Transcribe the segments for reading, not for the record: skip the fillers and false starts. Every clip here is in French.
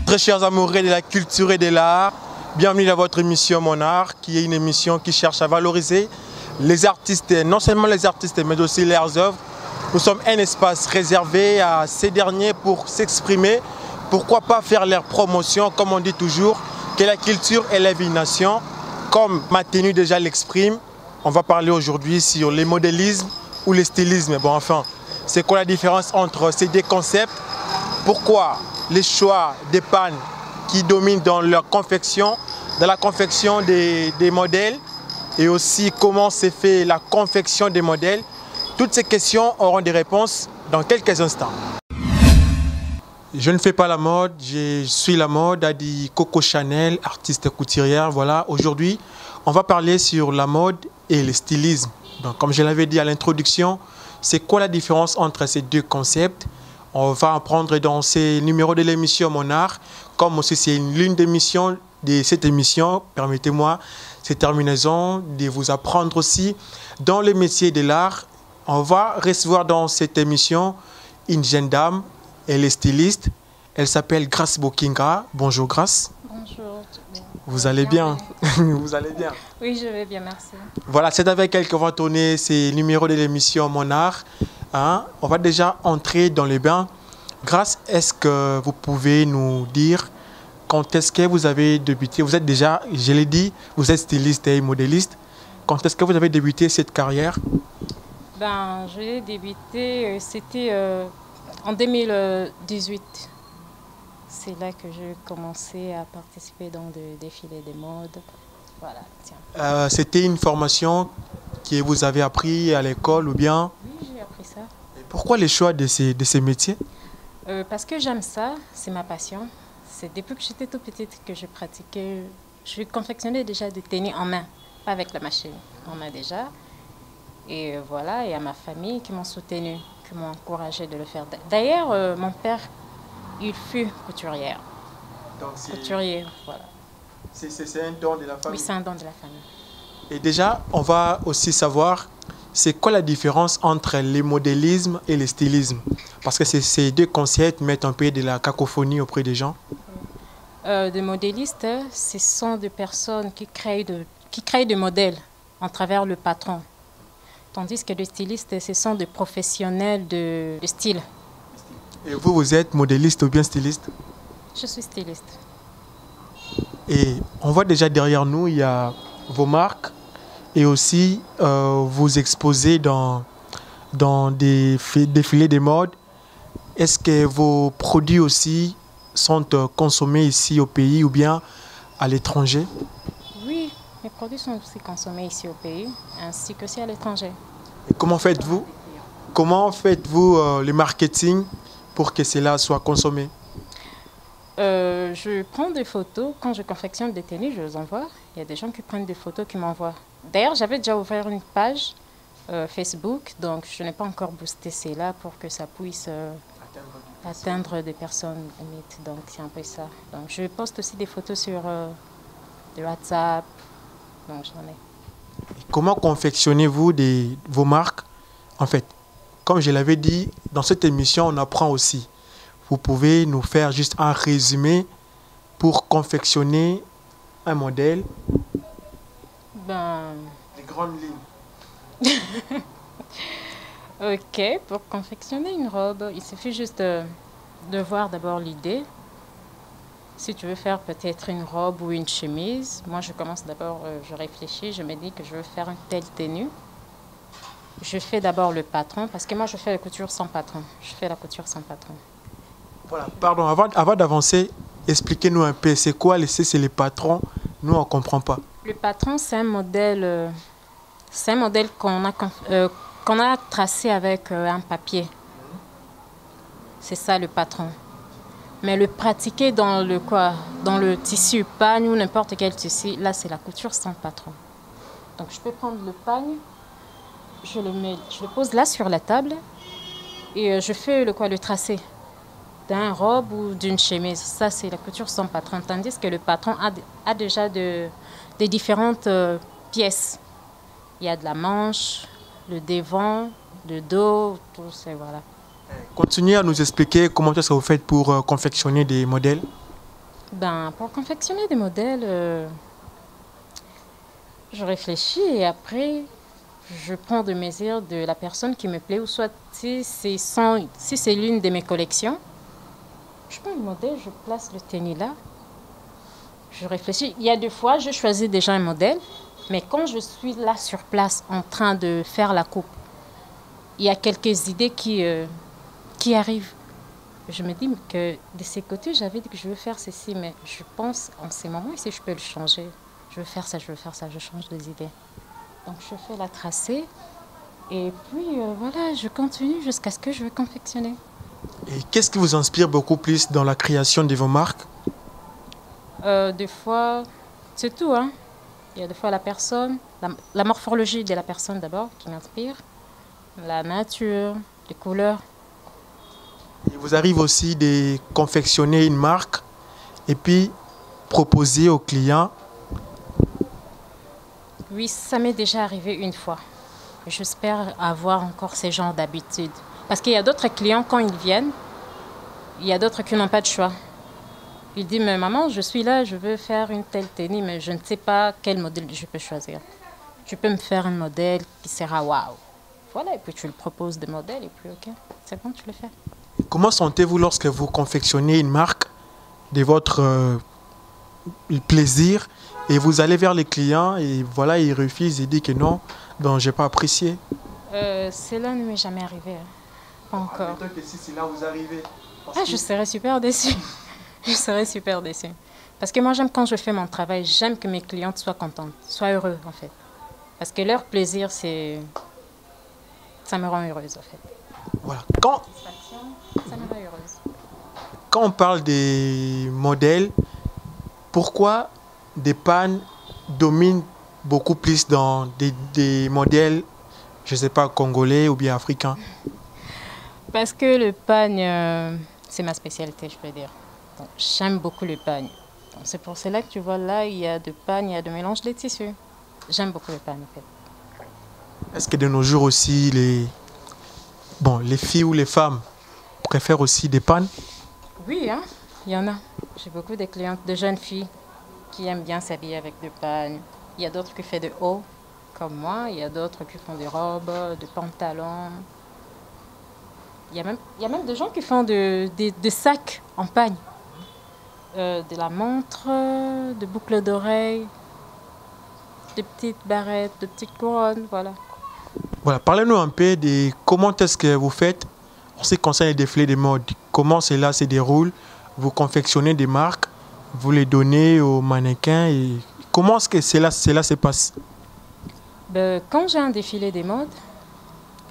Très chers amoureux de la culture et de l'art, bienvenue dans votre émission Mon Art, qui est une émission qui cherche à valoriser les artistes, non seulement les artistes, mais aussi leurs œuvres. Nous sommes un espace réservé à ces derniers pour s'exprimer. Pourquoi pas faire leur promotion, comme on dit toujours, que la culture élève une nation. Comme ma tenue déjà l'exprime, on va parler aujourd'hui sur les modélismes ou les stylismes. Bon, enfin, c'est quoi la différence entre ces deux concepts? Pourquoi les choix des pannes qui dominent dans leur confection, dans la confection des modèles, et aussi comment se fait la confection des modèles? Toutes ces questions auront des réponses dans quelques instants. Je ne fais pas la mode, je suis la mode, a dit Coco Chanel, artiste couturière. Voilà, aujourd'hui, on va parler sur la mode et le stylisme. Donc, comme je l'avais dit à l'introduction, c'est quoi la différence entre ces deux concepts? On va apprendre dans ces numéros de l'émission Mon Art, comme aussi c'est l'une des missions de cette émission, permettez-moi cette terminaison de vous apprendre aussi dans le métier de l'art. On va recevoir dans cette émission une jeune dame, elle est styliste, elle s'appelle Grace Bokinga. Bonjour Grace. Bonjour. Vous allez bien? Vous allez bien? Oui, je vais bien, merci. Voilà, c'est avec elle qu'on va tourner ces numéros de l'émission Mon Art. Hein? On va déjà entrer dans les bains. Grace, est-ce que vous pouvez nous dire quand est-ce que vous avez débuté? Vous êtes déjà, je l'ai dit, vous êtes styliste et modéliste. Quand est-ce que vous avez débuté cette carrière? Ben, j'ai débuté, c'était en 2018. C'est là que j'ai commencé à participer dans des défilés de mode. Voilà, tiens. C'était une formation que vous avez appris à l'école ou bien? Oui, j'ai appris ça. Et pourquoi le choix de ces métiers? Parce que j'aime ça, c'est ma passion. C'est depuis que j'étais toute petite que je pratiquais. Je confectionnais déjà des tenues en main, pas avec la machine, en main déjà. Et voilà, et à ma famille qui m'ont soutenue, qui m'ont encouragée de le faire. D'ailleurs, mon père, il fut couturière. Donc couturier, voilà. C'est un don de la famille. Oui, c'est un don de la famille. Et déjà, on va aussi savoir, c'est quoi la différence entre le modélisme et le stylisme? Parce que ces deux concepts mettent un peu de la cacophonie auprès des gens. Des modélistes, ce sont des personnes qui créent des modèles en travers le patron. Tandis que les stylistes, ce sont des professionnels de style. Et vous, vous êtes modéliste ou bien styliste? Je suis styliste. Et on voit déjà derrière nous, il y a vos marques et aussi vous exposez dans des défilés de mode. Est-ce que vos produits aussi sont consommés ici au pays ou bien à l'étranger? Oui, mes produits sont aussi consommés ici au pays, ainsi que aussi à l'étranger. Comment faites-vous le marketing pour que cela soit consommé? Je prends des photos. Quand je confectionne des tenues, je les envoie. Il y a des gens qui prennent des photos qui m'envoient. D'ailleurs, j'avais déjà ouvert une page Facebook, donc je n'ai pas encore boosté cela pour que ça puisse atteindre des personnes limites. Donc c'est un peu ça. Donc je poste aussi des photos sur de WhatsApp. Donc j'en ai. Comment confectionnez-vous vos marques? En fait, comme je l'avais dit, dans cette émission, on apprend aussi. Vous pouvez nous faire juste un résumé pour confectionner un modèle? Les grandes lignes. Ok, pour confectionner une robe, il suffit juste de voir d'abord l'idée. Si tu veux faire peut-être une robe ou une chemise, moi je commence d'abord, je réfléchis, je me dis que je veux faire une telle tenue. Je fais d'abord le patron, parce que moi je fais la couture sans patron. Je fais la couture sans patron. Voilà, pardon, avant d'avancer, expliquez-nous un peu, c'est quoi c'est les patrons? Nous, on ne comprend pas. Le patron, c'est un modèle qu'on a tracé avec un papier. C'est ça le patron. Mais le pratiquer dans le tissu pagne ou n'importe quel tissu, là c'est la couture sans patron. Donc je peux prendre le pagne, je le pose là sur la table et je fais le tracé d'un robe ou d'une chemise. Ça c'est la couture sans patron. Tandis que le patron a déjà des différentes pièces. Il y a de la manche, le devant, le dos, tout ça, voilà. Continuez à nous expliquer comment est-ce que vous faites pour confectionner des modèles. Ben, pour confectionner des modèles, je réfléchis et après, je prends des mesures de la personne qui me plaît, ou soit si c'est l'une de mes collections, je prends le modèle, je place le tennis là, je réfléchis. Il y a des fois, je choisis déjà un modèle, mais quand je suis là sur place en train de faire la coupe, il y a quelques idées qui arrivent. Je me dis que de ces côtés, j'avais dit que je veux faire ceci, mais je pense en ces moments, si je peux le changer, je veux faire ça, je veux faire ça, je change des idées. Donc je fais la tracée et puis voilà, je continue jusqu'à ce que je veux confectionner. Et qu'est-ce qui vous inspire beaucoup plus dans la création de vos marques? Des fois, c'est tout, hein. Il y a des fois la personne, la morphologie de la personne d'abord qui m'inspire, la nature, les couleurs. Il vous arrive aussi de confectionner une marque et puis proposer aux clients. Oui, ça m'est déjà arrivé une fois. J'espère avoir encore ce genre d'habitude. Parce qu'il y a d'autres clients, quand ils viennent, il y a d'autres qui n'ont pas de choix. Ils disent, mais maman, je suis là, je veux faire une telle tenue, mais je ne sais pas quel modèle je peux choisir. Tu peux me faire un modèle qui sera waouh. Voilà, et puis tu le proposes des modèles, et puis ok, c'est bon, tu le fais. Comment sentez-vous lorsque vous confectionnez une marque de votre plaisir et vous allez vers les clients et voilà, ils refusent et disent que non, ben, je n'ai pas apprécié? Cela ne m'est jamais arrivé, hein. Pas encore. Que si c'est là vous arrivez. Je serais super déçue. Je serais super déçue. Parce que moi, j'aime quand je fais mon travail, j'aime que mes clientes soient contentes, soient heureux en fait. Parce que leur plaisir, ça me rend heureuse en fait. Voilà. Ça me rend heureuse. Quand on parle des modèles, pourquoi des pannes dominent beaucoup plus dans des modèles, je ne sais pas, congolais ou bien africains? Parce que le pagne, c'est ma spécialité, je peux dire. Donc, j'aime beaucoup le pagne. Donc, c'est pour cela que tu vois là, il y a de pagne, il y a de mélange de tissus. J'aime beaucoup le pagne en fait. Est-ce que de nos jours aussi, les filles ou les femmes préfèrent aussi des pannes? Oui, hein, il y en a. J'ai beaucoup de clientes, de jeunes filles qui aiment bien s'habiller avec des pagnes. Il y a d'autres qui font de haut, comme moi. Il y a d'autres qui font des robes, des pantalons. Il y a même des gens qui font des sacs en pagne. De la montre, de boucles d'oreilles, de petites barrettes, de petites couronnes, voilà. Voilà, parlez-nous un peu de comment est-ce que vous faites en ce qui concerne les défilés de mode. Comment cela se déroule? Vous confectionnez des marques, vous les donnez aux mannequins et comment est-ce que cela se passe? Quand j'ai un défilé des modes,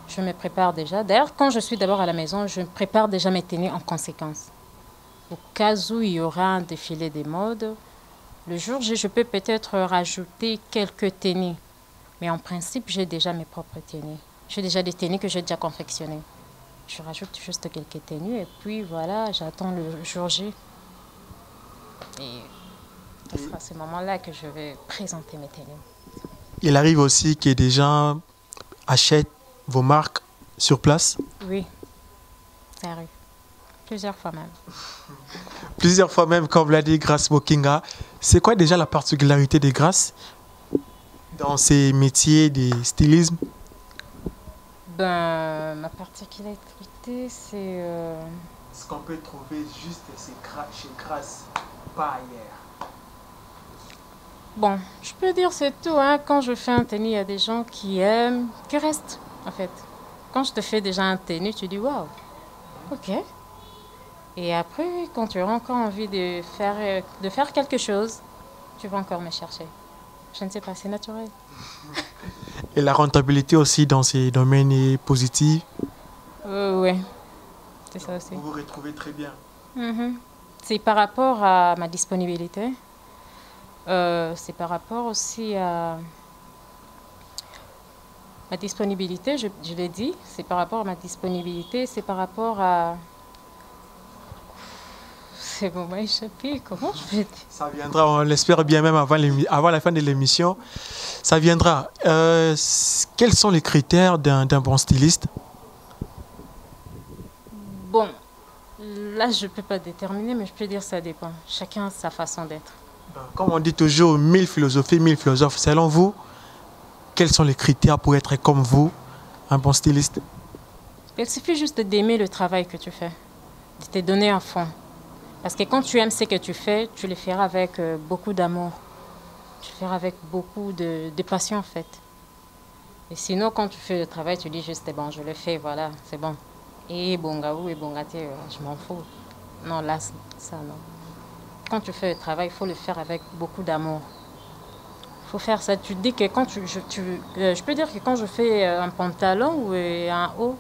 je me prépare déjà. D'ailleurs, quand je suis d'abord à la maison, je prépare déjà mes tenues en conséquence. Au cas où il y aura un défilé des modes, le jour J, je peux peut-être rajouter quelques tenues. Mais en principe, j'ai déjà mes propres tenues. J'ai déjà des tenues que j'ai déjà confectionnées. Je rajoute juste quelques tenues et puis voilà, j'attends le jour J. Et ce sera à ce moment-là que je vais présenter mes tenues. Il arrive aussi que des gens achètent vos marques sur place? Oui, ça arrive. Plusieurs fois même. Plusieurs fois même, comme l'a dit Grace Bokinga. C'est quoi déjà la particularité de Grace dans ces métiers de stylisme? Ma particularité, c'est... Ce qu'on peut trouver juste chez Grace, pas ailleurs. Bon, je peux dire c'est tout, hein. Quand je fais un tennis, il y a des gens qui aiment, qui restent, en fait. Quand je te fais déjà un tennis, tu dis waouh, ok. Et après, quand tu auras encore envie de faire quelque chose, tu vas encore me chercher. Je ne sais pas, c'est naturel. Et la rentabilité aussi dans ces domaines est positive? Oui, c'est ça aussi. Vous vous retrouvez très bien. C'est par rapport à ma disponibilité. C'est par rapport aussi à ma disponibilité, je l'ai dit. C'est par rapport à ma disponibilité, c'est par rapport à... C'est bon, m'a échappé. Comment je vais dire? Ça viendra, on l'espère bien même avant la fin de l'émission. Ça viendra. Quels sont les critères d'un bon styliste? Bon, Là, je ne peux pas déterminer, mais je peux dire que ça dépend. Chacun a sa façon d'être. Comme on dit toujours, 1000 philosophies, 1000 philosophes. Selon vous, quels sont les critères pour être comme vous, un bon styliste? Il suffit juste d'aimer le travail que tu fais, de te donner à fond. Parce que quand tu aimes ce que tu fais, tu le feras avec beaucoup d'amour. Tu le feras avec beaucoup de passion, en fait. Et sinon, quand tu fais le travail, tu dis juste, bon, je le fais, voilà, c'est bon. Et bongaou et bongaté, je m'en fous. Non, là, ça, non. Quand tu fais le travail, il faut le faire avec beaucoup d'amour. Il faut faire ça. Tu dis que quand je peux dire que quand je fais un pantalon ou un haut,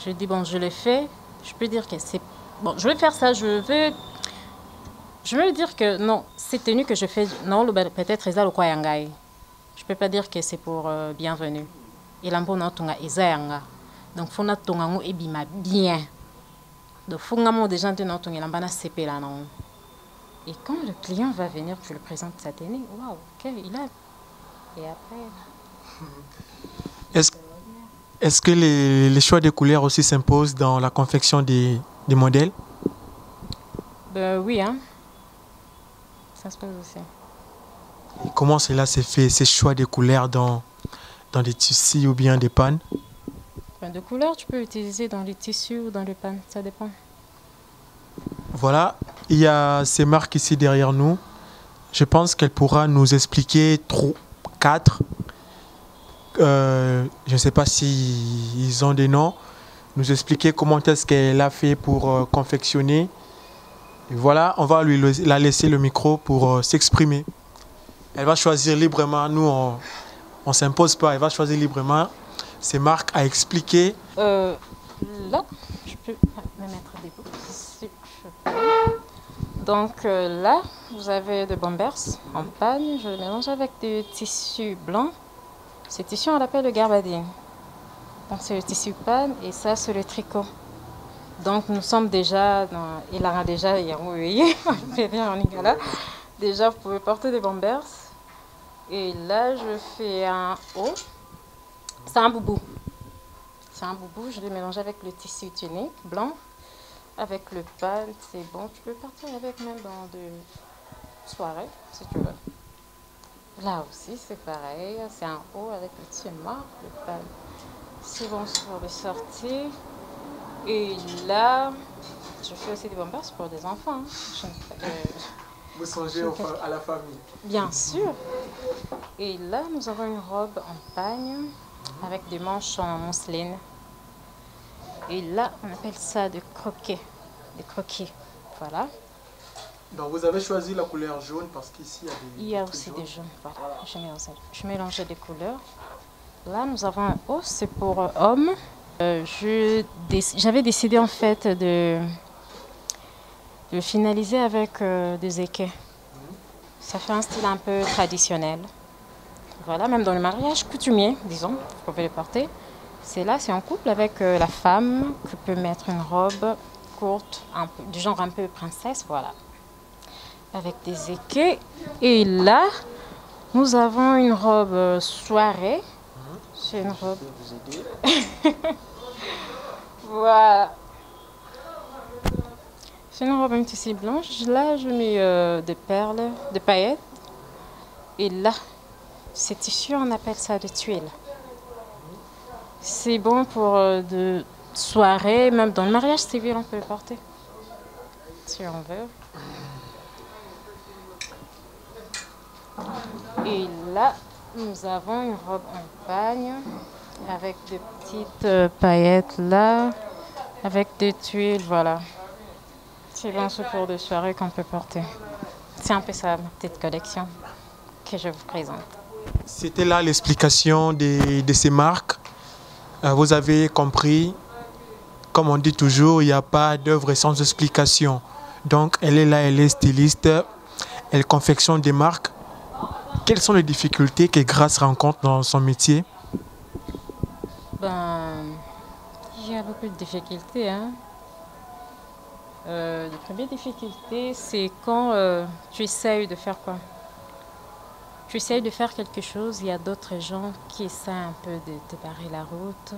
je dis, bon, je le fais. Je peux dire que c'est... Bon, je vais faire ça, je veux dire que non, cette tenue que je fais, non, peut-être c'est le kwayangai. Je peux pas dire que c'est pour bienvenue. Et l'ambo na tunga ezayanga. Donc faut na tunga ngo ebima bien. Donc faut ngamo des gens de na tunga lambana sepela non. Et quand le client va venir, tu le présentes sa tenue. Waouh, ok, il a. Et après. Est-ce que les choix de couleurs aussi s'imposent dans la confection des modèles? Ben oui, hein. Ça se passe aussi. Et comment cela s'est fait, ces choix de couleurs dans des tissus ou bien des pannes? Ben de couleurs, tu peux utiliser dans les tissus ou dans les pannes, ça dépend. Voilà, il y a ces marques ici derrière nous. Je pense qu'elle pourra nous expliquer 4. Je ne sais pas s'ils ont des noms. Nous expliquer comment est-ce qu'elle a fait pour confectionner. Et voilà, on va la laisser le micro pour s'exprimer. Elle va choisir librement. Nous, on ne s'impose pas. Elle va choisir librement ces marques à expliquer. Là, je peux me mettre debout. Donc là, vous avez des bombers en panne. Je le mélange avec du tissu blanc. Ce tissu, on l'appelle le garbadine. Donc c'est le tissu panne et ça, c'est le tricot. Donc nous sommes déjà dans... Il a déjà... Déjà, vous pouvez porter des bombers. Et là, je fais un haut. C'est un boubou. C'est un boubou. Je le mélange avec le tissu tunique blanc. Avec le pan, c'est bon. Tu peux partir avec même dans des soirées, si tu veux. Là aussi, c'est pareil. C'est un haut avec le tissu noir, le pan. C'est bon pour les sorties. Et là, je fais aussi des bombers pour des enfants. Vous songez à la famille? Bien sûr. Et là, nous avons une robe en pagne avec des manches en mousseline. Et là, on appelle ça des croquets. Des croquis. Voilà. Donc, vous avez choisi la couleur jaune parce qu'ici, il y a aussi des jaunes. Voilà. Je mélange des couleurs. Là, nous avons un haut, c'est pour hommes. J'avais décidé en fait de finaliser avec des équais. Ça fait un style un peu traditionnel. Voilà, même dans le mariage coutumier, disons, vous pouvez le porter. C'est là, c'est en couple avec la femme qui peut mettre une robe courte, du genre un peu princesse, voilà. Avec des équais. Et là, nous avons une robe soirée. C'est une robe. Voilà. C'est une robe un petit peu blanche. Là, je mets des perles, des paillettes. Et là, ce tissu, on appelle ça des tuiles. C'est bon pour de soirée, même dans le mariage civil, on peut le porter. Si on veut. Et là, nous avons une robe en pagne avec des petites paillettes là, avec des tuiles, voilà. C'est bon, ce pour de soirée qu'on peut porter. C'est un peu ça, ma petite collection que je vous présente. C'était là l'explication de ces marques. Vous avez compris, comme on dit toujours, il n'y a pas d'œuvre sans explication. Donc, elle est là, elle est styliste, elle confectionne des marques. Quelles sont les difficultés que Grace rencontre dans son métier? Il y a beaucoup de difficultés. Hein. La première difficulté, c'est quand tu essayes de faire quoi? Tu essayes de faire quelque chose, il y a d'autres gens qui essaient un peu de te barrer la route.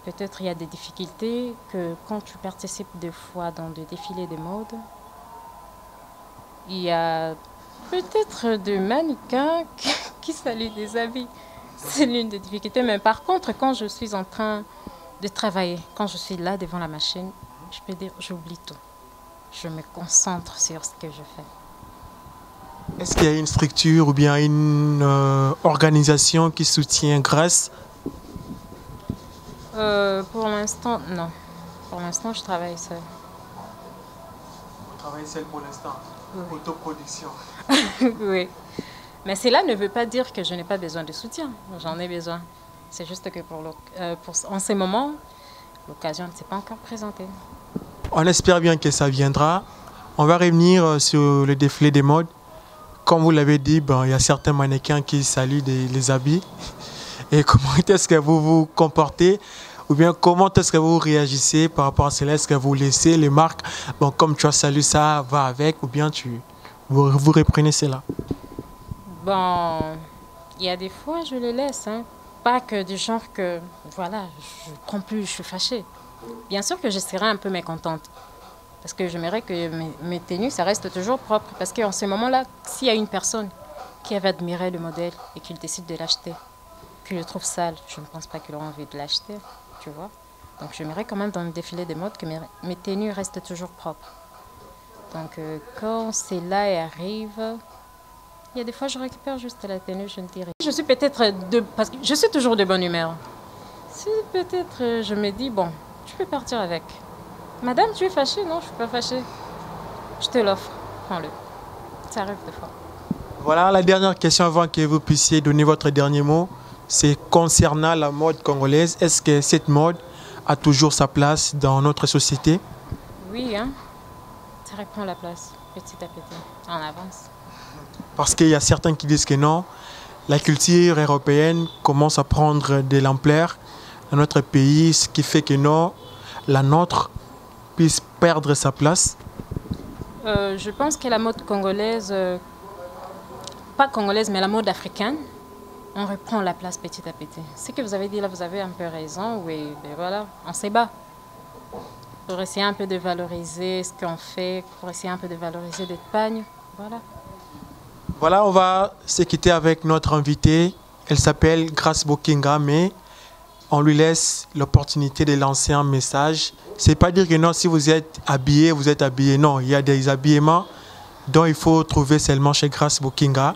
peut-être il y a des difficultés que quand tu participes des fois dans des défilés de mode, il y a peut-être des mannequins qui saluent des habits. C'est l'une des difficultés. Mais par contre, quand je suis en train de travailler, quand je suis là devant la machine, je peux dire, j'oublie tout. Je me concentre sur ce que je fais. Est-ce qu'il y a une structure ou bien une organisation qui soutient Grace? Pour l'instant, non. Pour l'instant, je travaille seule. Vous travaillez seule pour l'instant? Oui. Autoproduction. Oui. Mais cela ne veut pas dire que je n'ai pas besoin de soutien. J'en ai besoin. C'est juste que en ce moment, l'occasion ne s'est pas encore présentée. On espère bien que ça viendra. On va revenir sur le défilé des modes. Comme vous l'avez dit, il y a certains mannequins qui saluent les habits. Et comment est-ce que vous vous comportez? Ou bien comment est-ce que vous réagissez par rapport à cela? Est-ce que vous laissez les marques, comme tu as salué ça, va avec, ou bien vous reprenez cela? Bon, il y a des fois, je les laisse. Pas que du genre que, voilà, je ne prends plus, je suis fâchée. Bien sûr que je serai un peu mécontente. Parce que j'aimerais que mes tenues, ça reste toujours propre. Parce qu'en ce moment-là, s'il y a une personne qui avait admiré le modèle et qu'il décide de l'acheter, qu'il le trouve sale, je ne pense pas qu'il aura envie de l'acheter, tu vois. Donc j'aimerais quand même dans le défilé des modes que mes tenues restent toujours propres. Donc quand cela arrive, il y a des fois je récupère juste la tenue, je ne dirai. Je suis peut-être parce que je suis toujours de bonne humeur. Si peut-être je me dis, bon, tu peux partir avec. Madame, tu es fâchée? Non, je ne suis pas fâchée. Je te l'offre, prends-le. Ça arrive des fois. Voilà, la dernière question avant que vous puissiez donner votre dernier mot. C'est concernant la mode congolaise. Est-ce que cette mode a toujours sa place dans notre société? Oui, ça reprend la place, petit à petit, en avance. Parce qu'il y a certains qui disent que non, la culture européenne commence à prendre de l'ampleur dans notre pays, ce qui fait que non, la nôtre puisse perdre sa place. Je pense que la mode congolaise, pas congolaise, mais la mode africaine, on reprend la place petit à petit. Ce que vous avez dit là, vous avez un peu raison. Oui, mais voilà, on se bat. Pour essayer un peu de valoriser ce qu'on fait, pour essayer un peu de valoriser l'Espagne. Voilà. Voilà, on va se quitter avec notre invitée. Elle s'appelle Grace Bokinga, mais on lui laisse l'opportunité de lancer un message. C'est pas dire que non, si vous êtes habillé, vous êtes habillé. Non, il y a des habillements dont il faut trouver seulement chez Grace Bokinga.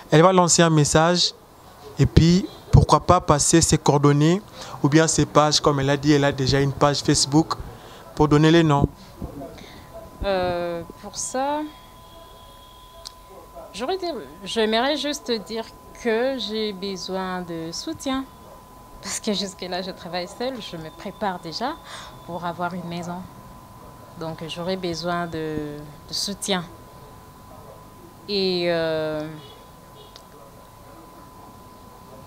Elle va lancer un message. Et puis, pourquoi pas passer ses coordonnées ou bien ses pages, comme elle a dit, elle a déjà une page Facebook pour donner les noms. Pour ça, j'aimerais juste dire que j'ai besoin de soutien. Parce que jusque-là, je travaille seule, je me prépare déjà pour avoir une maison. Donc, j'aurai besoin de soutien. Et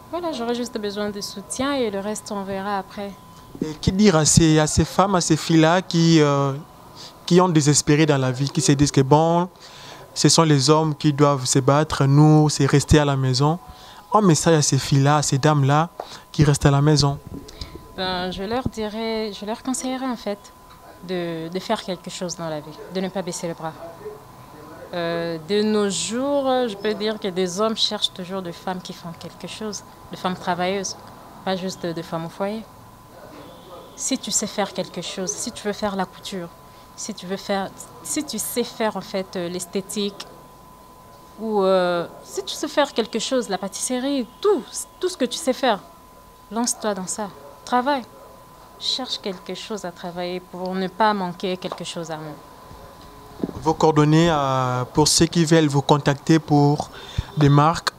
voilà, j'aurais juste besoin de soutien et le reste, on verra après. Et qui dire à ces femmes, à ces filles-là qui ont désespéré dans la vie, qui se disent que bon, ce sont les hommes qui doivent se battre, nous, c'est rester à la maison. Un message à ces filles-là, à ces dames-là qui restent à la maison. Je leur conseillerais en fait de faire quelque chose dans la vie, de ne pas baisser les bras. De nos jours, je peux dire que des hommes cherchent toujours des femmes qui font quelque chose, des femmes travailleuses, pas juste des femmes au foyer. Si tu sais faire quelque chose, si tu veux faire la couture, si tu sais faire en fait l'esthétique, ou si tu sais faire quelque chose, la pâtisserie, tout ce que tu sais faire, lance-toi dans ça, travaille, cherche quelque chose à travailler pour ne pas manquer quelque chose à moi. Vos coordonnées pour ceux qui veulent vous contacter pour des marques?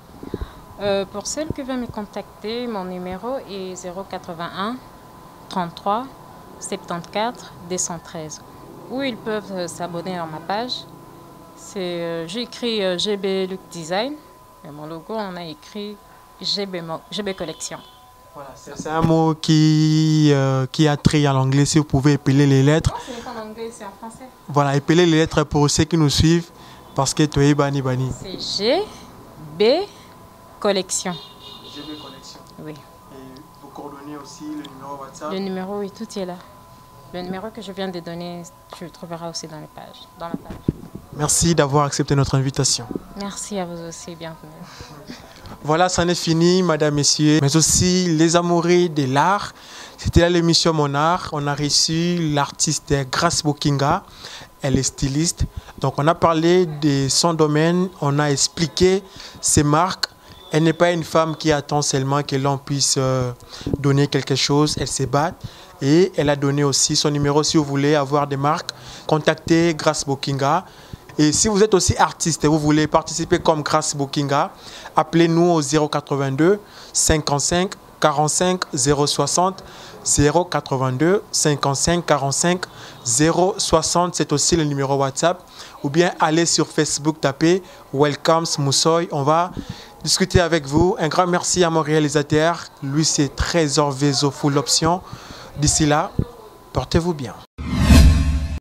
Pour celles qui veulent me contacter, mon numéro est 081 33 74 213. Ou ils peuvent s'abonner à ma page. J'ai écrit GB Look Design. Et mon logo, on a écrit GB Collection. Voilà, c'est un mot qui a trait en anglais. Si vous pouvez épeler les lettres. Non, ce n'est pas en anglais, c'est en français. Voilà, épeler les lettres pour ceux qui nous suivent. Parce que tu es bani. C'est GB Collection. GB Collection. Oui. Et vos coordonnées? donné aussi le numéro WhatsApp. Le numéro, oui, tout est là. Le numéro que je viens de donner, tu le trouveras aussi dans la page. Merci d'avoir accepté notre invitation. Merci à vous aussi, bienvenue. Voilà, ça en est fini, madame, messieurs, mais aussi les amoureux de l'art. C'était là l'émission Mon Art. On a reçu l'artiste Grace Bokinga. Elle est styliste. Donc, on a parlé de son domaine. On a expliqué ses marques. Elle n'est pas une femme qui attend seulement que l'on puisse donner quelque chose. Elle se bat. Et elle a donné aussi son numéro si vous voulez avoir des marques. Contactez Grace Bokinga. Et si vous êtes aussi artiste et vous voulez participer comme Grace Bokinga, appelez-nous au 082 55 45 060. 082 55 45 060, c'est aussi le numéro WhatsApp. Ou bien allez sur Facebook, tapez Welcome Moussoy. On va discuter avec vous. Un grand merci à mon réalisateur. Lui, c'est Trésor Vezo Full Option. D'ici là, portez-vous bien.